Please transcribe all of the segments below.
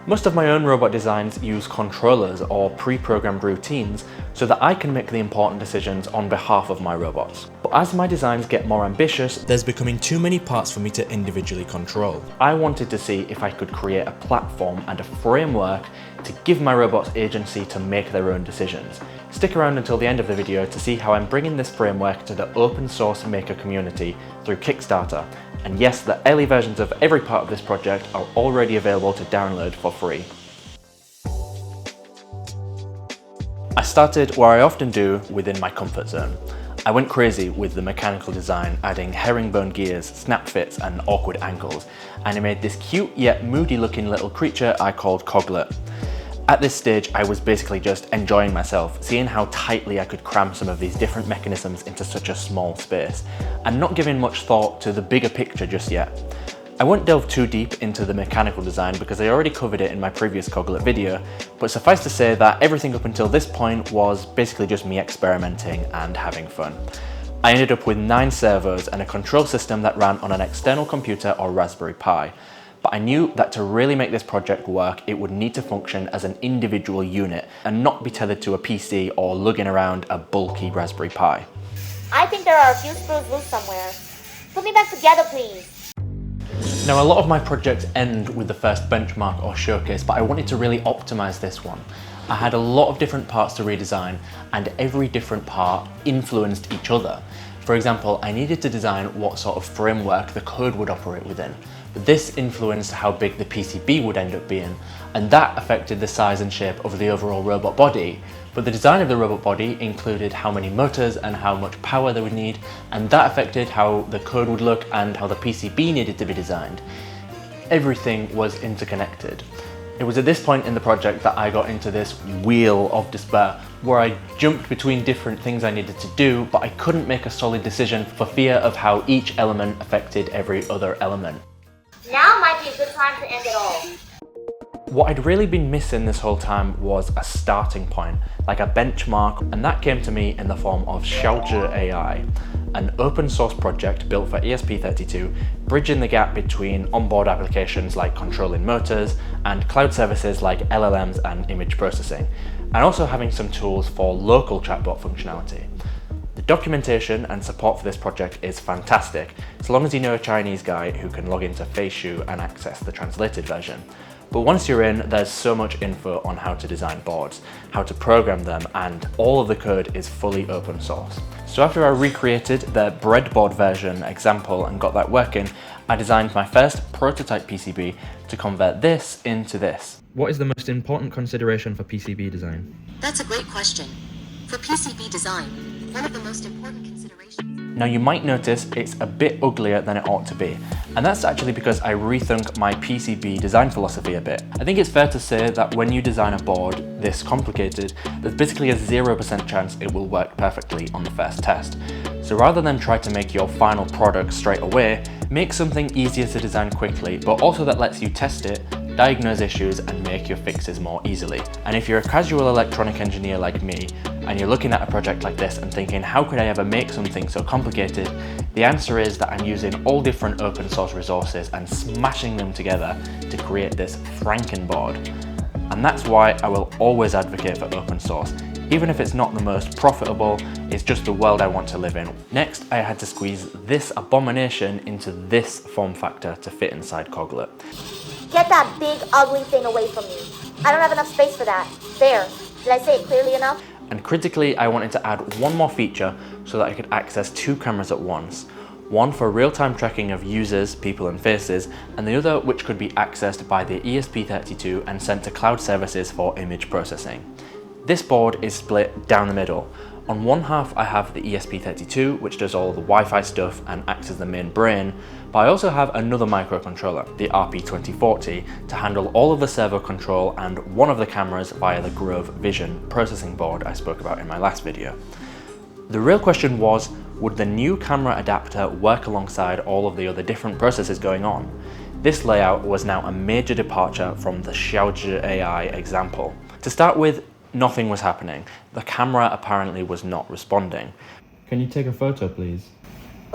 Most of my own robot designs use controllers or pre-programmed routines so that I can make the important decisions on behalf of my robots. But as my designs get more ambitious, there's becoming too many parts for me to individually control. I wanted to see if I could create a platform and a framework to give my robots agency to make their own decisions. Stick around until the end of the video to see how I'm bringing this framework to the open source maker community through Kickstarter. And yes, the early versions of every part of this project are already available to download for free. I started where I often do, within my comfort zone. I went crazy with the mechanical design, adding herringbone gears, snap fits and awkward angles, and I made this cute yet moody looking little creature I called Coglet. At this stage, I was basically just enjoying myself, seeing how tightly I could cram some of these different mechanisms into such a small space, and not giving much thought to the bigger picture just yet. I won't delve too deep into the mechanical design because I already covered it in my previous Coglet video, but suffice to say that everything up until this point was basically just me experimenting and having fun. I ended up with 9 servos and a control system that ran on an external computer or Raspberry Pi. But I knew that to really make this project work, it would need to function as an individual unit and not be tethered to a PC or lugging around a bulky Raspberry Pi. I think there are a few screws loose somewhere. Put me back together, please. Now, a lot of my projects end with the first benchmark or showcase, but I wanted to really optimize this one. I had a lot of different parts to redesign, and every different part influenced each other. For example, I needed to design what sort of framework the code would operate within. This influenced how big the PCB would end up being, and that affected the size and shape of the overall robot body. But the design of the robot body included how many motors and how much power they would need, and that affected how the code would look and how the PCB needed to be designed. Everything was interconnected. It was at this point in the project that I got into this wheel of despair, where I jumped between different things I needed to do, but I couldn't make a solid decision for fear of how each element affected every other element. Now might be a good time to end it all. What I'd really been missing this whole time was a starting point, like a benchmark, and that came to me in the form of Xiaozhi AI, an open source project built for ESP32, bridging the gap between onboard applications like controlling motors and cloud services like LLMs and image processing, and also having some tools for local chatbot functionality. The documentation and support for this project is fantastic, so long as you know a Chinese guy who can log into Feishu and access the translated version. But once you're in, there's so much info on how to design boards, how to program them, and all of the code is fully open source. So after I recreated the breadboard version example and got that working, I designed my first prototype PCB to convert this into this. What is the most important consideration for PCB design? That's a great question. For PCB design, one of the most important considerations. Now you might notice it's a bit uglier than it ought to be, and that's actually because I rethink my PCB design philosophy a bit. I think it's fair to say that when you design a board this complicated, there's basically a 0% chance it will work perfectly on the first test. So rather than try to make your final product straight away, make something easier to design quickly, but also that lets you test it, diagnose issues and make your fixes more easily. And if you're a casual electronic engineer like me, and you're looking at a project like this and thinking, how could I ever make something so complicated? The answer is that I'm using all different open source resources and smashing them together to create this Frankenboard. And that's why I will always advocate for open source. Even if it's not the most profitable, it's just the world I want to live in. Next, I had to squeeze this abomination into this form factor to fit inside Coglet. Get that big, ugly thing away from me. I don't have enough space for that. There. Did I say it clearly enough? And critically, I wanted to add one more feature so that I could access 2 cameras at once. One for real-time tracking of users, people and faces, and the other which could be accessed by the ESP32 and sent to cloud services for image processing. This board is split down the middle. On one half I have the ESP32, which does all the Wi-Fi stuff and acts as the main brain, but I also have another microcontroller, the RP2040, to handle all of the servo control and one of the cameras via the Grove Vision processing board I spoke about in my last video. The real question was, would the new camera adapter work alongside all of the other different processes going on? This layout was now a major departure from the Xiaozhi AI example. To start with, nothing was happening. The camera apparently was not responding. Can you take a photo, please?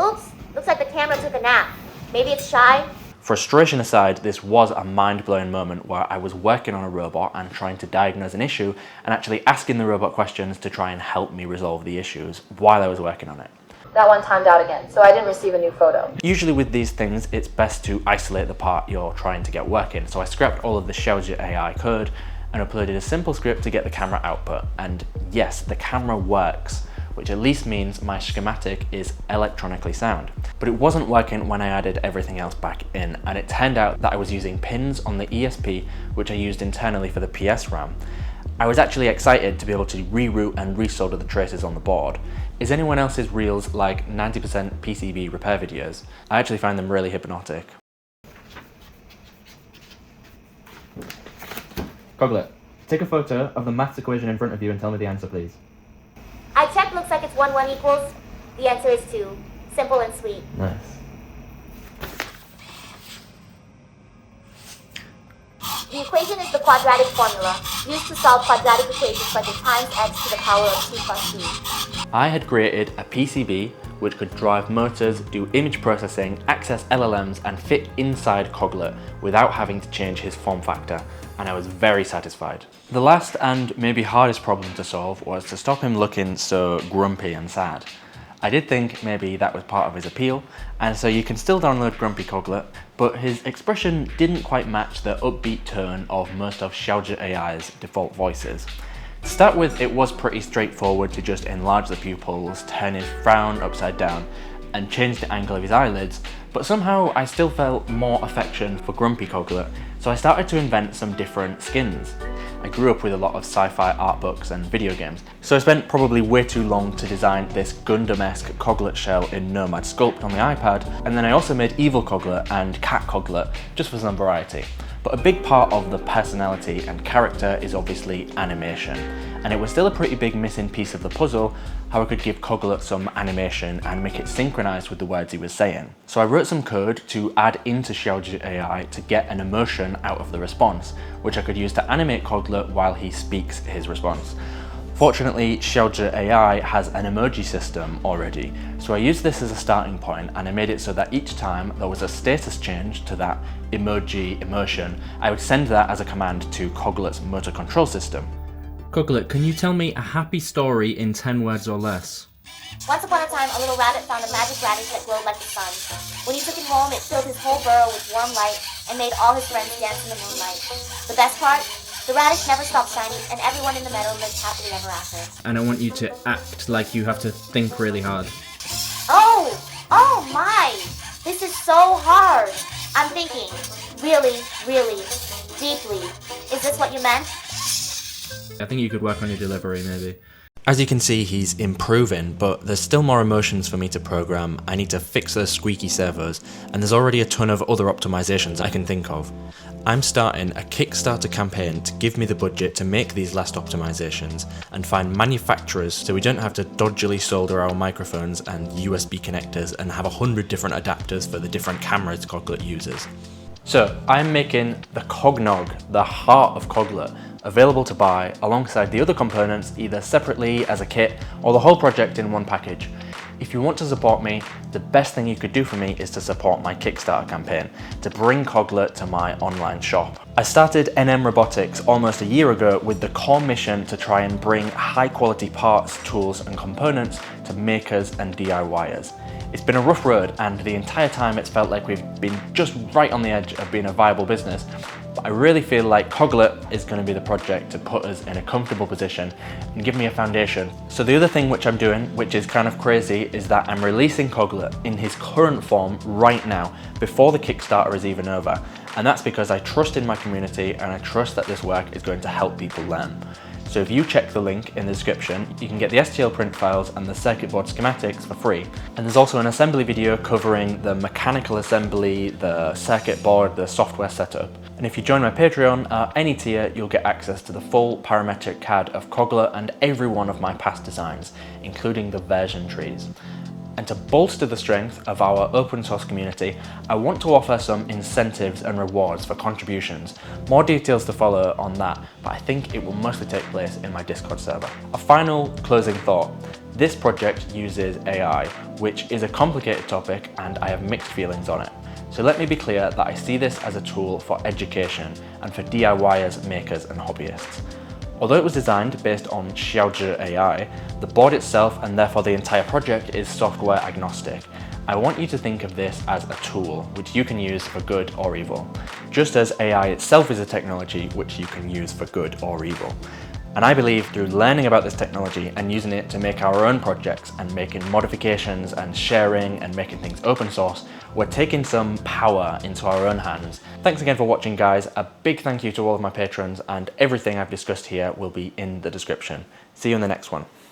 Oops, looks like the camera took a nap. Maybe it's shy. Frustration aside, this was a mind-blowing moment where I was working on a robot and trying to diagnose an issue and actually asking the robot questions to try and help me resolve the issues while I was working on it. That one timed out again, so I didn't receive a new photo. Usually with these things, it's best to isolate the part you're trying to get working. So I scrapped all of the Coglet AI code and uploaded a simple script to get the camera output. And yes, the camera works, which at least means my schematic is electronically sound. But it wasn't working when I added everything else back in, and it turned out that I was using pins on the ESP, which I used internally for the PS RAM. I was actually excited to be able to reroute and resolder the traces on the board. Is anyone else's reels like 90% PCB repair videos? I actually find them really hypnotic. Coglet, take a photo of the maths equation in front of you and tell me the answer, please. I checked, looks like it's 1, 1 equals. The answer is 2. Simple and sweet. Nice. The equation is the quadratic formula used to solve quadratic equations such as times x to the power of 2 plus 2. I had created a PCB which could drive motors, do image processing, access LLMs, and fit inside Coglet without having to change his form factor, and I was very satisfied. The last and maybe hardest problem to solve was to stop him looking so grumpy and sad. I did think maybe that was part of his appeal, and so you can still download Grumpy Coglet, but his expression didn't quite match the upbeat tone of most of Coglet AI's default voices. To start with, it was pretty straightforward to just enlarge the pupils, turn his frown upside down, and change the angle of his eyelids, but somehow I still felt more affection for Grumpy Coglet, so I started to invent some different skins. I grew up with a lot of sci-fi art books and video games, so I spent probably way too long to design this Gundam-esque Coglet shell in Nomad Sculpt on the iPad, and then I also made Evil Coglet and Cat Coglet just for some variety. But a big part of the personality and character is obviously animation, and it was still a pretty big missing piece of the puzzle how I could give Coglet some animation and make it synchronized with the words he was saying. So I wrote some code to add into Coglet AI to get an emotion out of the response, which I could use to animate Coglet while he speaks his response. Fortunately, Coglet AI has an emoji system already, so I used this as a starting point and I made it so that each time there was a status change to that emoji emotion, I would send that as a command to Coglet's motor control system. Coglet, can you tell me a happy story in 10 words or less? Once upon a time, a little rabbit found a magic radish that glowed like the sun. When he took it home, it filled his whole burrow with warm light and made all his friends dance in the moonlight. The best part? The radish never stopped shining, and everyone in the meadow lived happily ever after. And I want you to act like you have to think really hard. Oh my! This is so hard. I'm thinking, really, really, deeply. Is this what you meant? I think you could work on your delivery, maybe. As you can see, he's improving, but there's still more emotions for me to program. I need to fix those squeaky servos, and there's already a ton of other optimizations I can think of. I'm starting a Kickstarter campaign to give me the budget to make these last optimizations and find manufacturers so we don't have to dodgily solder our microphones and USB connectors and have 100 different adapters for the different cameras Coglet uses. So I'm making the Cognog, the heart of Coglet, available to buy alongside the other components either separately as a kit or the whole project in one package. If you want to support me, the best thing you could do for me is to support my Kickstarter campaign to bring Coglet to my online shop. I started NM Robotics almost a year ago with the core mission to try and bring high quality parts, tools and components to makers and DIYers. It's been a rough road, and the entire time it's felt like we've been just right on the edge of being a viable business, but I really feel like Coglet is going to be the project to put us in a comfortable position and give me a foundation. So the other thing which I'm doing, which is kind of crazy, is that I'm releasing Coglet in his current form right now, before the Kickstarter is even over, and that's because I trust in my community and I trust that this work is going to help people learn. So if you check the link in the description, you can get the STL print files and the circuit board schematics for free. And there's also an assembly video covering the mechanical assembly, the circuit board, the software setup. And if you join my Patreon at any tier, you'll get access to the full parametric CAD of Coglet and every one of my past designs, including the version trees. And to bolster the strength of our open source community, I want to offer some incentives and rewards for contributions. More details to follow on that, but I think it will mostly take place in my Discord server. A final closing thought. This project uses AI, which is a complicated topic and I have mixed feelings on it. So let me be clear that I see this as a tool for education and for DIYers, makers and hobbyists. Although it was designed based on Xiaozhi AI, the board itself and therefore the entire project is software agnostic. I want you to think of this as a tool which you can use for good or evil, just as AI itself is a technology which you can use for good or evil. And I believe through learning about this technology and using it to make our own projects and making modifications and sharing and making things open source, we're taking some power into our own hands. Thanks again for watching, guys. A big thank you to all of my patrons, and everything I've discussed here will be in the description. See you in the next one.